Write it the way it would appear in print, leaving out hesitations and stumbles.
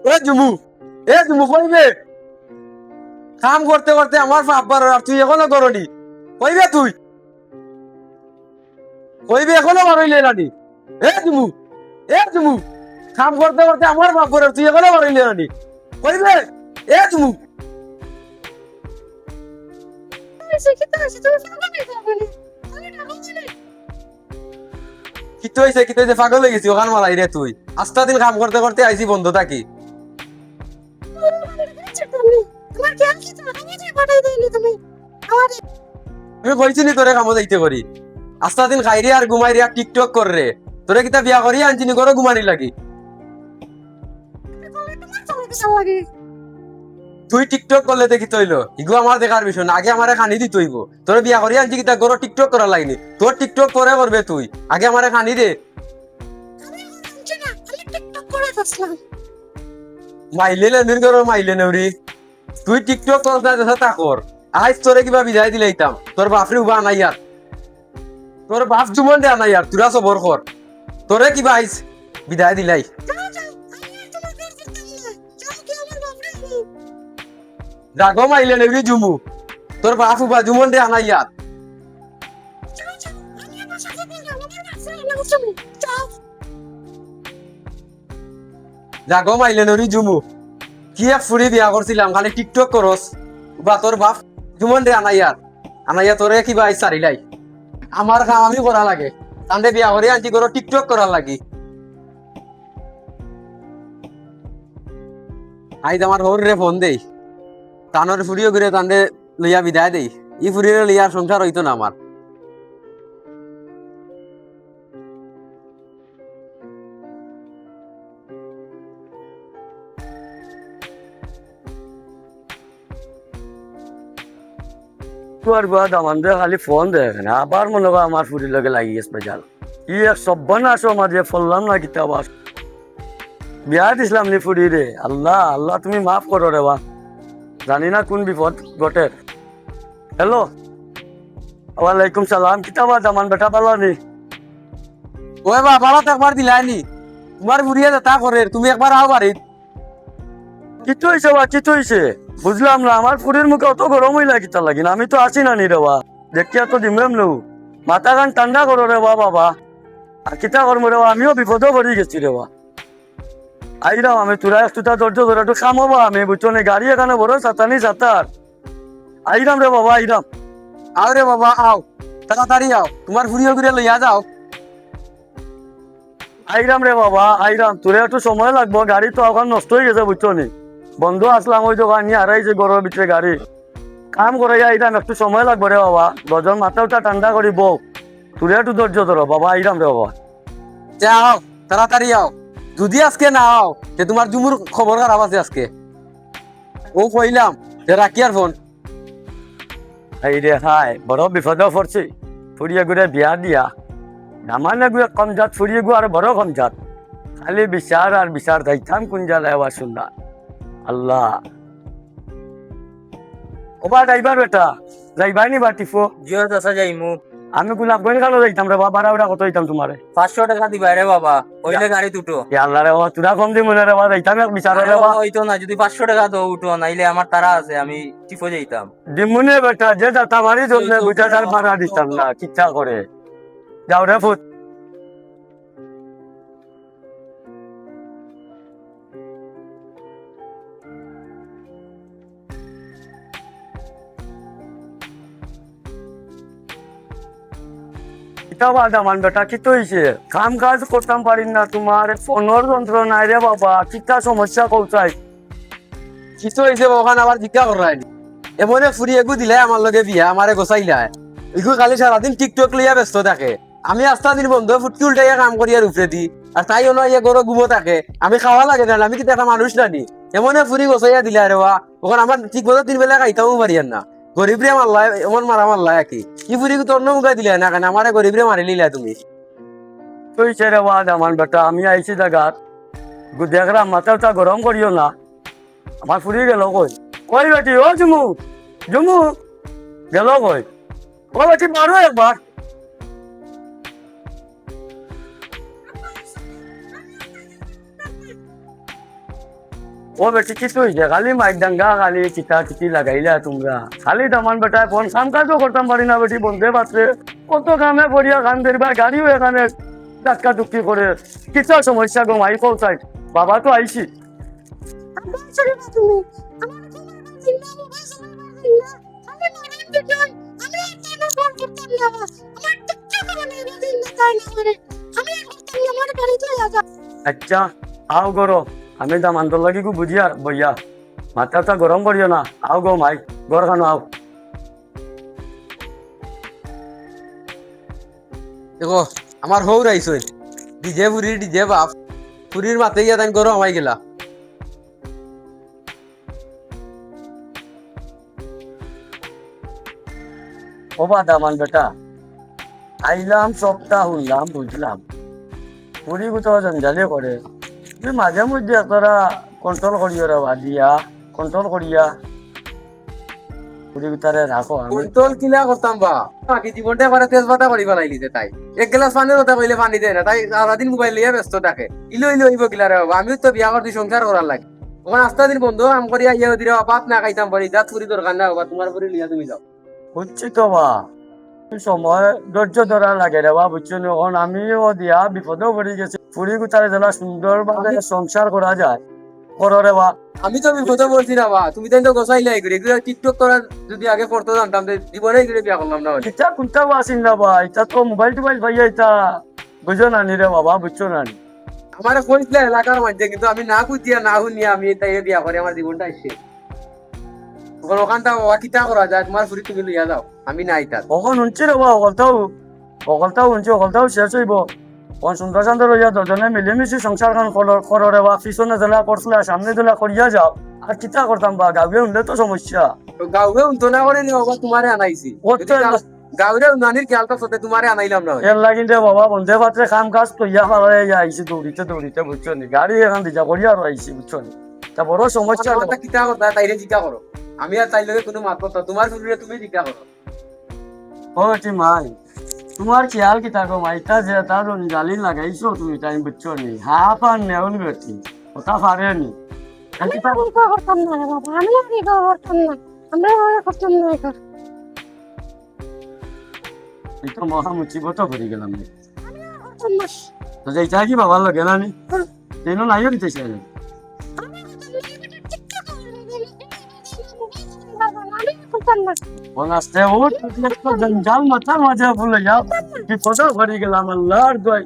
এ জুমু, এ জুমু কইবে কাম করতে করতে আমার বাবার আর তুই এখনো করনি কইবে তুই কইবে এখনো বারইলে রানি এ জুমু, এ জুমু কাম করতে করতে আমার বাবার আর তুই এখনো বারইলে রানি কইবে এ জুমু। কিতো হইছে পাগল হয়ে গেছি ওখান মালাই রে তুই আস্তা দিন কাম করতে করতে আইছি বন্ধ থাকি আমি কইছি নি তোরে কামো যাইতে করি আস্তা দিন খাইরে আর ঘুমাইরে আর টিকটক কর রে তোরে কিতা বিয়া করি আনছি নি করে ঘুমানি লাগি তুই টিকটক করলে দেখি তৈল ইগো আমার দেখার বিষয় না আগে আমারে খানি দিত হইব তোরে বিয়া করি আনছি কিতা গরো টিকটক করা লাগনি তোর টিকটক করে করবে তুই আগে আমারে খানি দে মাইলে লেনদেন করো মাইলে নেউরি তুই টিকটক কর না তা কর আজ তোরে কিবা বিদায় দিলাইতাম তোর বাপরে উবা নাই আর তোর বাপ জুমন দে নাই আর তুরা সবর কর তোরে কিবা আইস বিদায় দিলাই রাগো মাইলে নেউরি জুমু তোর বাপ উবা জুমন দে আনাই আর রাগো মাইলে নেউরি জুমু কি এক ফুরি বিয়া করছিলাম খালি টিকটক করস বা তোর বাপ জুমন দে আনাইয়া তোরে কিবা আইস সারিলাই আমার কাম আমি করা লাগে তান্ডে বিয়া করে আনছি করো টিকটক করার লাগি আইজ আমার হর রে ফোন দেই তানোর ফুরিও ঘুরে তান্ডে লইয়া বিদায় দেই ই ফুরিয়ে লইয়ার সংসার হইতো না আমার আর বাদ আমাদের খালি ফোন দেয় না আবার মনে হয় আমার ফুরির লগে লাগি গেছে বেজাল ই এক সব্বানাশ মাঝে ফললাম না কিতা আবার বিয়া দিছিলাম নি ফুরি রে আল্লাহ আল্লাহ তুমি মাফ করো রে বা জানি না কোন বিপদ ঘটে হ্যালো ওয়ালাইকুম সালাম কিতা বা জামান বেটা পালা নি ওই বা বাবা তো একবার দিলাইনি তোমার ফুরিয়ে তা করে তুমি একবার আও বাড়িত কিতো হয়েছে বা কিতো হয়েছে বুঝলাম না আমার ফুরির মুখে অত গরম হইলা কিতা লাগি না আমি তো আছি না নি রে বা দেখিয়া তো দিমরাম লো মাথা গান ঠান্ডা করো রে বা বাবা আর কিতা করবো রে বা আমিও বিপদও পড়ে গেছি রে বা আইরাম আমি তোরা একটু ধৈর্য ধরে একটু খামাবো আমি বুঝছো না গাড়ি এখানে বড় সাতানি সাতার আইরাম রে বাবা আইরাম আও রে বাবা আও তাড়াতাড়ি আও তোমার ফুরিয়ে ঘুরে লইয়া যাও আইরাম রে বাবা আইরাম তোরে একটু সময় লাগবো গাড়ি তো এখন নষ্ট হয়ে গেছে বুঝছো নি বন্ধু আসলাম ওই দোকান নিয়ে হারাইছে গরমের ভিতরে গাড়ি কাম করে আইরাম একটু সময় লাগবো রে বাবা গজন মাথা উঠা ঠান্ডা করি বউ তোরে একটু ধৈর্য ধরো বাবা আইরাম রে বাবা যাও তাড়াতাড়ি আও যদি আজকে না আও যে তোমার জুমুর খবর খারাপ আছে আজকে ও কইলাম যে রাখি আর ফোন এই রে হাই বড় বিপদে পড়ছি ফুরিয়ে ঘুরে বিয়া দিয়া নামানে গুয়ে কম জাত ফুরিয়ে গু আর বড় কম জাত খালি বিচার আর বিচার যাইতাম কোন জায়গায় আবার শুনলা আল্লাহ ওবা ড্রাইভার বেটা যাইবাই নি বাটিফো জিও চাষা যাইমু আমি গোলাপ গঞ্জ খালো যাইতাম রে বাবা ভাড়া কত দিতাম তোমারে 500 টাকা দিবা রে বাবা হইলে গাড়ি দুটো আল্লাহ রে বাবা তোরা কম দি মনে রে বাবা যাইতাম এক বিচার রে বাবা হইতো না যদি 500 টাকা দাও উঠো নাইলে আমার তারা আছে আমি টিপো যাইতাম দিমুনে বেটা যে দাতা মারি জন্য বুঝা তার ভাড়া দিতাম না কিচ্ছা করে যাও রে ফুট মান বেটা কি তো হয়েছে কাম কাজ করতাম পারি না তোমার ফোনের যন্ত্র নাই রে বাবা কিতা সমস্যা কৌচাই কিছু হয়েছে ওখানে আবার জিজ্ঞা করাই এমনে ফুরিয়ে গু দিলে আমার লগে বিয়া আমারে গোসাইলা ইগু খালি সারাদিন টিকটক লইয়া ব্যস্ত থাকে আমি আস্তা দিন বন্ধ ফুটকি উল্টাইয়া কাম করি আর উপরে দি আর তাই অন্য ইয়ে গরো ঘুমো থাকে আমি খাওয়া লাগে না আমি কিন্তু একটা মানুষ নানি এমনে ফুরি গোসাইয়া দিলা রে বা ওখানে আমার ঠিক মতো 3 বেলা খাইতামও পারি না গরিবরে মারলা এমন মারা মারলা কি কি ফুরি তো অন্য মুখে দিলে না কেন আমারে গরিবরে মারি লিলা তুমি তুই ছেড়ে বাদ আমার বেটা আমি আইছি জায়গাত দেখলাম মাথাটা গরম করিও না আমার ফুরিয়ে গেল কই কই বেটি ও জুমু জুমু গেল কই ও বেটি মারো একবার ও বেটি কিছু হয়েছে খালি মাইক ডাঙ্গা খালি চিতা চিতি লাগাইলা তোমরা খালি দামান বেটায় ফোন কাম কাজও করতাম পারি না বেটি বন্ধে পাত্রে কত কামে পড়িয়া কাম ধরবার গাড়িও এখানে ধাক্কা টুক্কি করে কিছু সমস্যা গো মাই পৌঁছাই বাবা তো আইসি আচ্ছা আও গরো আমি দামান্তর লাগি গো বুঝিয়া বইয়া মাথাটা গরম করিও না আও গো মাই গর খানো আও দেখো আমার হৌ রাইছ ডিজে ফুরির ডিজে বাপ ফুরির মাতে গিয়া তাই গরম আমাই গেলা ও বা দামান বেটা আইলাম সপ্তাহ শুনলাম বুঝলাম পুরি কোথাও জঞ্জালে করে তুই মাঝে মধ্যে তোরা কন্ট্রোল করিও রে দিয়া কন্ট্রোল করিয়া পুরি কোথারে রাখো আমি কন্ট্রোল কিলা করতাম বা বাকি জীবনটা এবারে তেজপাতা করি ফেলাইলিতে তাই এক গ্লাস পানির কথা কইলে পানি দেয় না তাই সারাদিন মোবাইল লিয়ে ব্যস্ত থাকে ইলো ইলো হইব কিলা রে বাবা আমিও তো বিয়া করতে সংসার করার লাগে ওখানে আস্তা দিন বন্ধু কাম করিয়া ইয়ে দিলে বাপ না খাইতাম পারি দাঁত ফুরি দরকার না বাবা তোমার পরে লিয়া তুমি যাও বুঝছি তো বা সময় ধৈর্য ধরা লাগে রে বা বুঝছো না এখন আমিও দিয়া বিপদেও পড়ে গেছি পুরি কোথারে যেন সুন্দর ভাবে সংসার করা যায় করো রে বা আমি তো বিপদে বলছি না বা তুমি তাই তো গোসাইলে এগুলো এগুলো টিকটক করার যদি আগে করতে জানতাম তো জীবনে এগুলো বিয়া করলাম না হলে এটা কোনটাও আসিন না বা এটা তো মোবাইল টোবাইল ভাইয়া এটা বুঝো না নি রে বাবা বুঝছো না নি আমার কইছিল এলাকার মধ্যে কিন্তু আমি না খুঁজিয়া না শুনিয়া আমি তাই বিয়া করে আমার জীবনটা আসছে ওখানে ওখানটা কিতা করা যায় তোমার ফুরি তুমি লইয়া যাও আমি নাই তার কখন শুনছি রে বা অকলটাও শুনছি অকলটাও শেষ হইব কোন সুন্দর সুন্দর হইয়া দুজনে মিলেমিশি সংসার খান করো রে বা পিছনে জেলা করছিল সামনে জেলা করিয়া যাও আর কিতা করতাম বা গাঁৱে শুনলে তো সমস্যা গাঁৱে উন্তনা করে নিও বা তোমারে আনাইছি ওতে গাঁৱৰে নানিৰ খেয়ালটা সতে তোমারে আনাইলাম না এর লাগি দে বাবা বন্ধে পাত্রে কাম কাজ কইয়া পালাই আইছি দৌড়িতে দৌড়িতে বুঝছো নি গাড়ি এখন দিজা করিয়া আর আইছি বুঝছো নি তা বড় সমস্যা কথা কিতা কথা তাইরে জিজ্ঞা করো আমি আর তাই লগে কোনো মাত কথা তোমার ফুরিরে তুমি জিজ্ঞা করো ও টি মাই তোমার খেয়াল কি থাকো মাইটা যে তার জালি লাগাইছো তুমি টাইম বুঝছো নি হাফ আর নেউল বেটি ওটা পারে নি তো মহা মুচিবত করে গেলাম তো যাইতা কি বাবার লাগে না নি তেনো নাইও দিতেছে আসতে ও জঞ্জাল মাথা মাঝে ভুলে যাও বিপদ করে গেলাম আল্লাহর দোয়াই